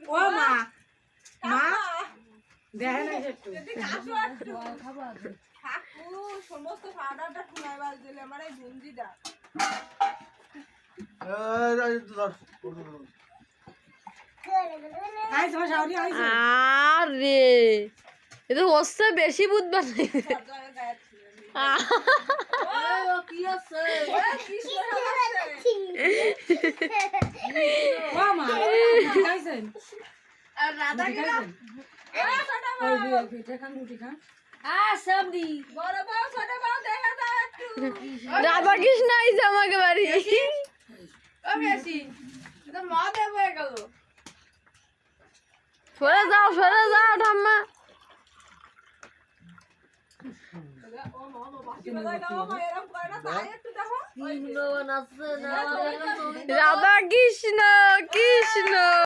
ও মা মা দেখে না একটু সমস্ত পাউডারটা ঠুনাইবার দিলে আমার এই বুন্দিটা আরে এ তো হচ্ছে বেশি বুধবার রাধা কৃষ্ণ আইছে আমাকে বাড়ি সরে যাও ঠাম্মা রাধা কৃষ্ণ